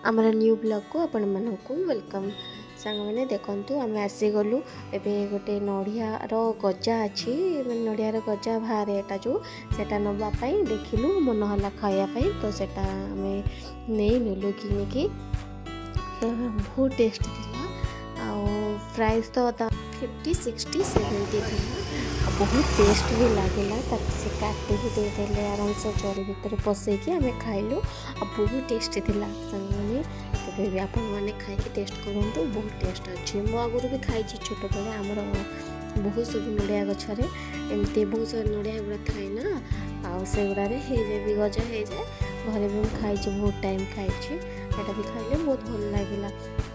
आमर new blog को आपण मानकु वेलकम। सांग मैंने देखंतु आम आसीगलु एबे गोटे नड़ियार गजा अच्छी नड़ियार गजा बाहर एटा जो सेटा नवा पाई देखिलु मन हला खाया पाई तो सेटा आम नहीं नेलु कि बहुत टेस्ट थिला। प्राइस तो 50 60 70 थिला। बहुत टेस्ट भी लगे से काटी भी देदेले आराम से चोरी भितर पसैकी आम खाइलु आ बहुत टेस्ट थिला संगे तबे भी आपण माने खाई टेस्ट करूँ बहुत टेस्ट अच्छी। मो आगुरी भी खाई छोट बेले आमर बहुत सब नड़िया गचरे एमती बहुत सब नड़िया गुड़ा थाए ना से गुड़ा भी गजा हो जाए घरे भी खाई बहुत टाइम खाई भी खाइले बहुत भल लगे।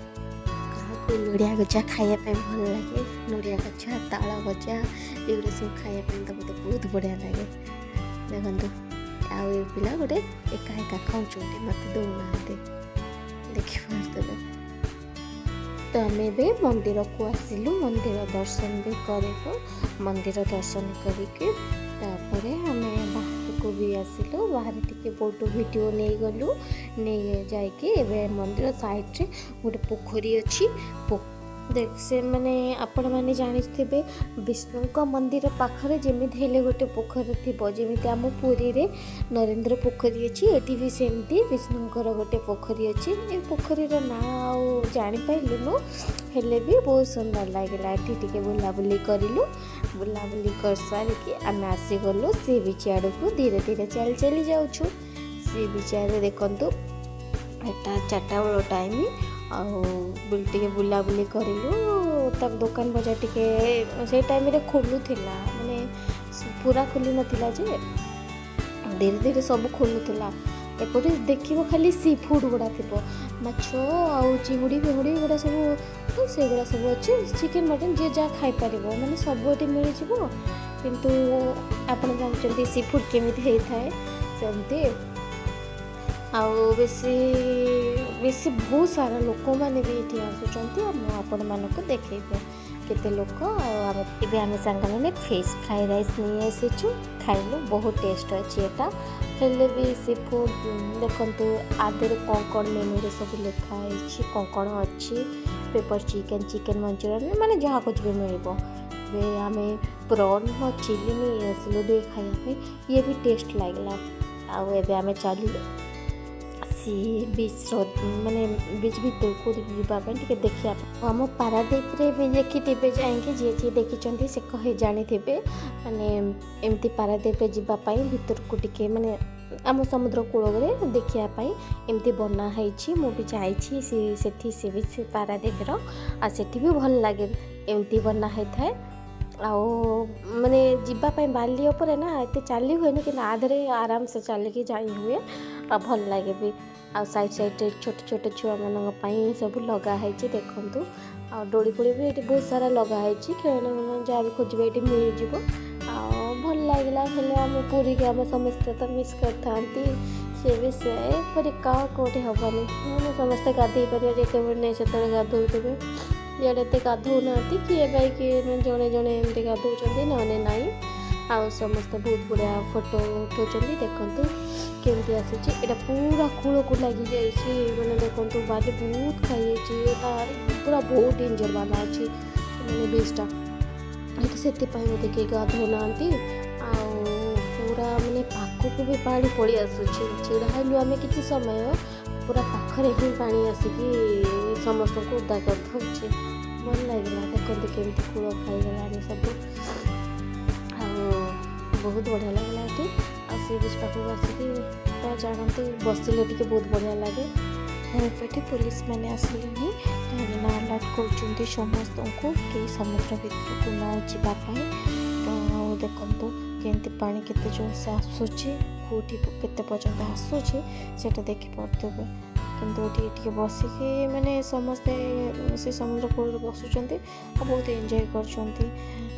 नड़िया गजा खायापी भल लगे नड़िया गजा ताल गजा एगुड़ा सब खायापी तो मत बहुत बढ़िया लगे। देखो आउ पिला गोटे एका एका खाऊँ मत दौना देखिए। तो आम ए मंदिर को आसिलु मंदिर दर्शन भी करूँ मंदिर दर्शन करके आम बाहर को भी आसिलु बाहर टिके फोटो वीडियो नहीं गलु नहीं जाके मंदिर साइड रे गोटे पोखरी अच्छी देख से माने आपण मैंने जाथे विष्णु मंदिर पाखरे जमीती हेले गोटे पोखरी थी जमी आम पुरी रे नरेंद्र पोखरी अच्छी एटी भी सेमती विष्णुकर गोटे पोखरी अच्छी ए पोखरी ना जापारूँ हेले भी बहुत सुंदर लगे। टी बुलाबुली करूँ बुलाबुली कर सारिकी आम आसीगलु सी बीच आड़ को धीरे धीरे चली चली जाऊँ सी बीच आड़े देखु एटा 4टा बेल टाइम टे बुलाबुली करूँ तब दुकान बजार टे से टाइम रे खोलू थिला माने पूरा खोली नथिला जे धीरे धीरे सब खोलुला। एपटे देखिबो खाली सी फूड गुड़ा थी माछ आउ चिंगुड़ी फिंगुड़ी गुड़ा सब से गुड़ा सब अच्छे चिकेन मटन जे जा खाई पारिबो माने सब एटी मिल जिवो किंतु आपण जानचंती सी फूड केमिति हेइ थाए सेमती आउ बेसी बेसी बहुत सारा लोक मैंने भी ये आसुँच आपण मानक देखेबे केते लोक आम सांग मैंने फिश फ्राई राइस नहीं आसीचु खाइलु बहुत टेस्ट अच्छी एटा हेले भी सी फूड देखु आदि कौन मेन्यू रे सब लिखाई कौन अच्छी पेपर चिकेन चिकेन मंचूरियन माने जहाँ कुछ भी मिल आम प्रॉन चिली नहीं आसलु दे खाया ये भी टेस्ट लगला। आम चलू सी बीच माने बीच भीतर को जावाई देखा आम पारादीप रे भी देखिथे जाएंगे जी जी देखी से कहे जानी माने एमती पारादीप जावाई भीतर को टिके माने आम समुद्र कूल देखापी एमती बनाई मु भी जाइए सी बीच पारादीप सेठी भी भल लगे एमती बनाई थाए माने जीवाई बाली उपर ना एत चली हुए कि आधे आराम से चलिकी जाई हुए भल लगे भी आ साइड साइड छोट छोट छुआ मान सब लगाई देखु आ डोली फोड़ी भी ये बहुत सारा लगाई खेलना जहाँ भी खोज ये मिल जाव भल लगला। हेले आम पूरी के आम समस्ते तो मिस कर था सी भी से क्या कौटे हेनी मैंने समस्ते गाधे पारे जिते नहीं से गाधोवे इे गाधो ना किए बाई किए जड़े जड़े एमती गाधों ना आउ समस्ते बहुत बढ़िया फोटो उठाऊँ देखु केमती आसी पूरा कूल को लगी जाइए मैंने देखो बाली बहुत खाई पूरा बहुत डेंजर वाला अच्छी मैंने बीचटा से बोधे गाधो ना पूरा माने पाखक भी पानी पड़ी आसूँ छिड़ालु आम कि समय पूरा पाखरे ही पानी आसिकी समस्त को उदा कर भल लगे देखते केमती कूल खाईगला सब बहुत बढ़िया लगला ये सी बीच पाखक आसिकी तो जानते बसिले टे बहुत बढ़िया लगे। ये पुलिस मैंने आसिले अलर्ट कर समस्त को कि समुद्र भितर को न जावाई तो देखो केमती पानी केते जोर से आसूची कौटी केते पर्यंत आसूची सेटा देखिपे किंतु बसिकी मैंने समस्ते से समुद्र कूल बसुँच बहुत एंजॉय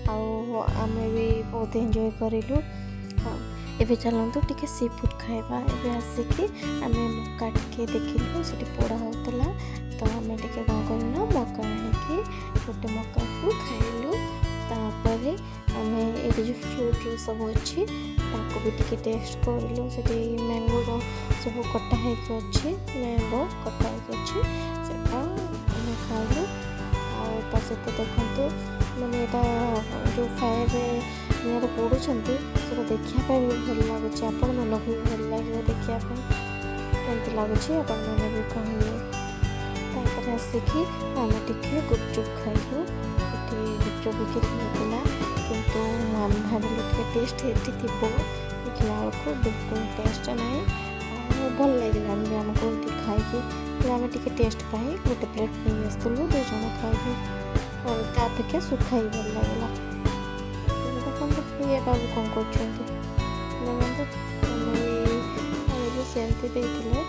आम भी बहुत एंजॉय करूँ। एबे चलतु टिके सी फूड खाइबा एबे आसिकी आम मका टिके देखिलु से पोड़ा होता तो आम टिके कौन करूँ मका आनिकी गोटे मका को खाइलु तापर आम ये जो फ्रूट सब अच्छी भी टिके टेस्ट करूँ से मैंगो सब कटा अच्छे मैंगो कटा ସହିତ ଦେଖନ୍ତୁ ମାନେ ଏଇଟା ଯେଉଁ ଫାୟାରରେ ନିଆଁରେ ପୋଡ଼ୁଛନ୍ତି ସେଟା ଦେଖିବା ପାଇଁ ବି ଭଲ ଲାଗୁଛି, ଆପଣମାନଙ୍କୁ ବି ଭଲ ଲାଗିବ ଦେଖିବା ପାଇଁ କେମିତି ଲାଗୁଛି ଆପଣମାନେ ବି କହିବେ। ତାପରେ ଆସିକି ଆମେ ଟିକେ ଗୁପଚୁପ୍ ଖାଇଲୁ। ଏଠି ଗୁପଚୁପ୍ ବିକ୍ରି ହେଉଥିଲା କିନ୍ତୁ ଆମେ ଭାବିଲୁ ଟିକେ ଟେଷ୍ଟ ଏଠି ଥିବ, ଦେଖିଲା ବେଳକୁ ବିଲକୁଲ ଟେଷ୍ଟ ନାହିଁ। ଆଉ ଭଲ ଲାଗିଲାନି ବି ଆମକୁ ଏଠି ଖାଇକି, ଆମେ ଟିକେ ଟେଷ୍ଟ ପାଇଁ ଗୋଟେ ପ୍ଲେଟ୍ ନେଇ ଆସିଥିଲୁ, 2 ଜଣ ଖାଇଲୁ। ତା ଅପେକ୍ଷା ସୁଖା ହିଁ ଭଲ ଲାଗିଲା। ଦେଖନ୍ତୁ ଇଏ ବାବୁ କ'ଣ କରୁଛନ୍ତି, ଦେଖନ୍ତୁ ଆମେ ଖାଇଲୁ ସେମିତି ଦେଇଥିଲେ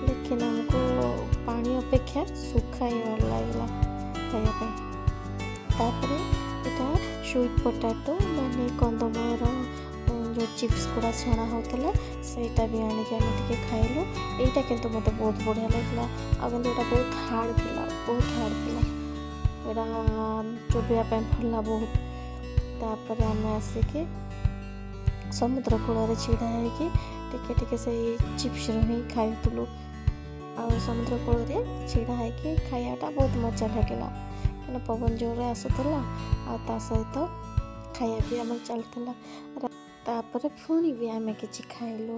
ଦେଖିଲେ ଆମକୁ ପାଣି ଅପେକ୍ଷା ସୁଖା ହିଁ ଭଲ ଲାଗିଲା ଖାଇବା ପାଇଁ। ତାପରେ ଏଇଟା ସୁଇଟ୍ ପଟାଟୋ ମାନେ କନ୍ଦମୂଳର ଯେଉଁ ଚିପ୍ସ ଗୁଡ଼ା ଛଣା ହେଉଥିଲା ସେଇଟା ବି ଆଣିକି ଆମେ ଟିକେ ଖାଇଲୁ। ଏଇଟା କିନ୍ତୁ ମୋତେ ବହୁତ ବଢ଼ିଆ ଲାଗିଲା, ଆଉ କିନ୍ତୁ ଏଇଟା ବହୁତ ହାର୍ଡ଼ ଥିଲା, ବହୁତ ହାର୍ଡ଼ ଥିଲା, ଏଇଟା ଚୋବେଇବା ପାଇଁ ଭଲ ବହୁତ। ତାପରେ ଆମେ ଆସିକି ସମୁଦ୍ର କୂଳରେ ଛିଡ଼ା ହେଇକି ଟିକେ ଟିକେ ସେଇ ଚିପ୍ସରୁ ହିଁ ଖାଇଥିଲୁ। ଆଉ ସମୁଦ୍ର କୂଳରେ ଛିଡ଼ା ହେଇକି ଖାଇବାଟା ବହୁତ ମଜା ଲାଗିଲା, କାରଣ ପବନ ଜୋରରେ ଆସୁଥିଲା ଆଉ ତା ସହିତ ଖାଇବା ବି ଆମର ଚାଲିଥିଲା। ତାପରେ ପୁଣି ବି ଆମେ କିଛି ଖାଇଲୁ।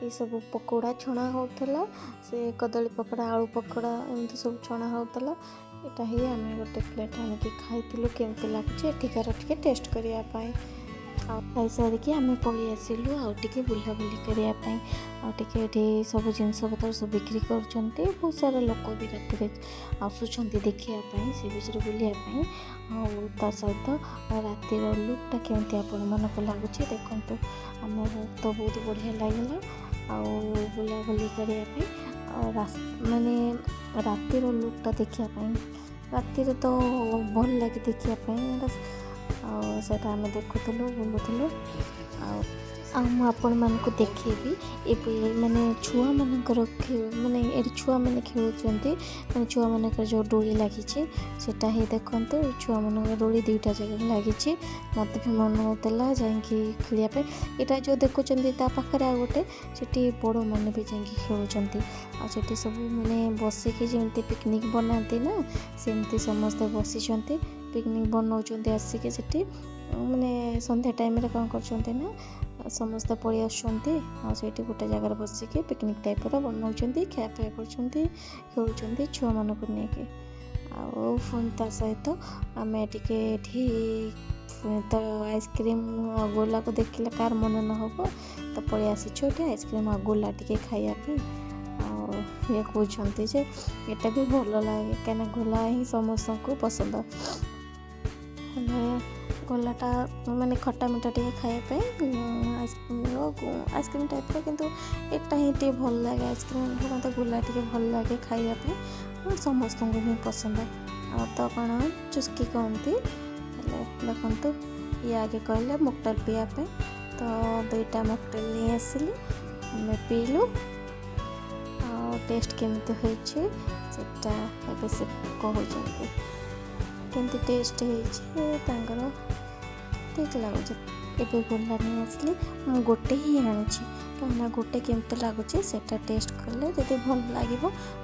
ଏସବୁ ପକୋଡ଼ା ଛଣା ହେଉଥିଲା, ସେ କଦଳୀ ପକୋଡ଼ା, ଆଳୁ ପକୋଡ଼ା ଏମିତି ସବୁ ଛଣା ହେଉଥିଲା। ଏଇଟା ହିଁ ଆମେ ଗୋଟେ ପ୍ଲେଟ୍ ଆଣିକି ଖାଇଥିଲୁ, କେମିତି ଲାଗୁଛି ଏଠିକାର ଟିକେ ଟେଷ୍ଟ କରିବା ପାଇଁ। ଆଉ ଖାଇସାରିକି ଆମେ ପଳେଇ ଆସିଲୁ ଆଉ ଟିକେ ବୁଲାବୁଲି କରିବା ପାଇଁ। ଆଉ ଟିକେ ଏଠି ସବୁ ଜିନିଷପତ୍ର ସବୁ ବିକ୍ରି କରୁଛନ୍ତି, ବହୁତ ସାରା ଲୋକ ବି ରାତିରେ ଆସୁଛନ୍ତି ଦେଖିବା ପାଇଁ, ସେ ବିଷୟରେ ବୁଲିବା ପାଇଁ। ଆଉ ତା ସହିତ ରାତିର ଲୁକ୍ଟା କେମିତି ଆପଣମାନଙ୍କୁ ଲାଗୁଛି ଦେଖନ୍ତୁ, ଆମକୁ ତ ବହୁତ ବଢ଼ିଆ ଲାଗିଲା। ଆଉ ବୁଲାବୁଲି କରିବା ପାଇଁ ଆଉ ମାନେ ରାତିର ଲୁକ୍ଟା ଦେଖିବା ପାଇଁ, ରାତିରେ ତ ଭଲ ଲାଗେ ଦେଖିବା ପାଇଁ। ଆଉ ସେଇଟା ଆମେ ଦେଖୁଥିଲୁ, ବୁଲୁଥିଲୁ। ଆଉ ମୁଁ ଆପଣମାନଙ୍କୁ ଦେଖେଇବି ଏବେ ମାନେ ଛୁଆମାନଙ୍କର ମାନେ ଏଠି ଛୁଆମାନେ ଖେଳୁଛନ୍ତି, ମାନେ ଛୁଆମାନଙ୍କର ଯେଉଁ ଦୋଳି ଲାଗିଛି ସେଇଟା ହିଁ ଦେଖନ୍ତୁ। ଛୁଆମାନଙ୍କର ଦୋଳି 2ଟା ଜାଗାରେ ଲାଗିଛି, ମୋତେ ବି ମନ ହେଉଥିଲା ଯାଇକି ଖେଳିବା ପାଇଁ। ଏଇଟା ଯେଉଁ ଦେଖୁଛନ୍ତି ତା ପାଖରେ ଆଉ ଗୋଟେ, ସେଠି ବଡ଼ମାନେ ବି ଯାଇକି ଖେଳୁଛନ୍ତି। ଆଉ ସେଠି ସବୁ ମାନେ ବସିକି ଯେମିତି ପିକନିକ୍ ବନାନ୍ତି ନା, ସେମିତି ସମସ୍ତେ ବସିଛନ୍ତି, ପିକନିକ୍ ବନାଉଛନ୍ତି ଆସିକି ସେଠି। ମାନେ ସନ୍ଧ୍ୟା ଟାଇମ୍ରେ କ'ଣ କରୁଛନ୍ତି ନା ସମସ୍ତେ ପଳେଇ ଆସୁଛନ୍ତି, ଆଉ ସେଇଠି ଗୋଟେ ଜାଗାରେ ବସିକି ପିକନିକ୍ ଟାଇପ୍ର ବନାଉଛନ୍ତି, ଖିଆପିଆ କରୁଛନ୍ତି, ଖେଳୁଛନ୍ତି ଛୁଆମାନଙ୍କୁ ନେଇକି। ଆଉ ପୁଣି ତା ସହିତ ଆମେ ଟିକେ ଏଠି ତ ଆଇସ୍କ୍ରିମ୍ ଆଉ ଗୋଲାକୁ ଦେଖିଲେ କାହାର ମନେ ନ ହେବ, ତ ପଳେଇ ଆସିଛୁ ଏଠି ଆଇସ୍କ୍ରିମ୍ ଆଉ ଗୋଲା ଟିକେ ଖାଇବା ପାଇଁ। ଆଉ ଇଏ କହୁଛନ୍ତି ଯେ ଏଇଟା ବି ଭଲ ଲାଗେ, କାହିଁକିନା ଗୋଲା ହିଁ ସମସ୍ତଙ୍କୁ ପସନ୍ଦ। ହେଲେ ଗୋଲାଟା ମାନେ ଖଟା ମିଠା ଟିକେ ଖାଇବା ପାଇଁ ଆଇସ୍କ୍ରିମ୍ ଟାଇପ୍ର, କିନ୍ତୁ ଏଟା ହିଁ ଟିକେ ଭଲ ଲାଗେ ଆଇସ୍କ୍ରିମ୍। ମୋତେ ଗୋଲା ଟିକେ ଭଲ ଲାଗେ ଖାଇବା ପାଇଁ, ସମସ୍ତଙ୍କୁ ହିଁ ପସନ୍ଦ। ଆଉ ତ କ'ଣ ଚୁସ୍କି କହନ୍ତି। ହେଲେ ଦେଖନ୍ତୁ ଇଏ ଆଗେ କହିଲେ ମକଟେଲ୍ ପିଇବା ପାଇଁ, ତ 2ଟା ମକଟେଲ୍ ନେଇ ଆସିଲି, ଆମେ ପିଇଲୁ। ଆଉ ଟେଷ୍ଟ କେମିତି ହୋଇଛି ସେଟା ଏବେ ସେ କହୁଛନ୍ତି, କେମିତି ଟେଷ୍ଟ ହେଇଛି ତାଙ୍କର, ଠିକ୍ ଲାଗୁଛି। ଏବେ ଗୋଲା ନେଇ ଆସିଲି, ମୁଁ ଗୋଟେ ହିଁ ଆଣିଛି, କାହିଁକିନା ଗୋଟେ କେମିତି ଲାଗୁଛି ସେଟା ଟେଷ୍ଟ କଲେ ଯଦି ଭଲ ଲାଗିବ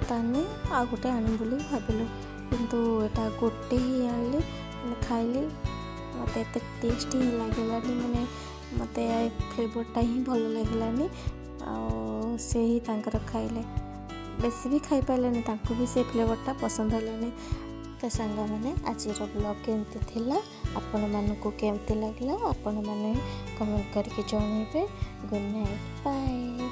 ତାହେଲେ ଆଉ ଗୋଟେ ଆଣିବି ବୋଲି ଭାବିଲୁ। କିନ୍ତୁ ଏଇଟା ଗୋଟେ ହିଁ ଆଣିଲି, ଖାଇଲି, ମୋତେ ଏତେ ଟେଷ୍ଟ ହିଁ ଲାଗିଲାନି, ମାନେ ମୋତେ ଫ୍ଲେଭରଟା ହିଁ ଭଲ ଲାଗିଲାନି। ଆଉ ସେ ହିଁ ତାଙ୍କର ଖାଇଲେ, ବେଶୀ ବି ଖାଇପାରିଲେନି, ତାଙ୍କୁ ବି ସେ ଫ୍ଲେଭରଟା ପସନ୍ଦ ହେଲାନି। ତ ସାଙ୍ଗମାନେ ଆଜିର ବ୍ଲଗ୍ କେମିତି ଥିଲା, ଆପଣମାନଙ୍କୁ କେମିତି ଲାଗିଲା ଆପଣମାନେ କମେଣ୍ଟ କରିକି ଜଣାଇବେ। Good night, bye.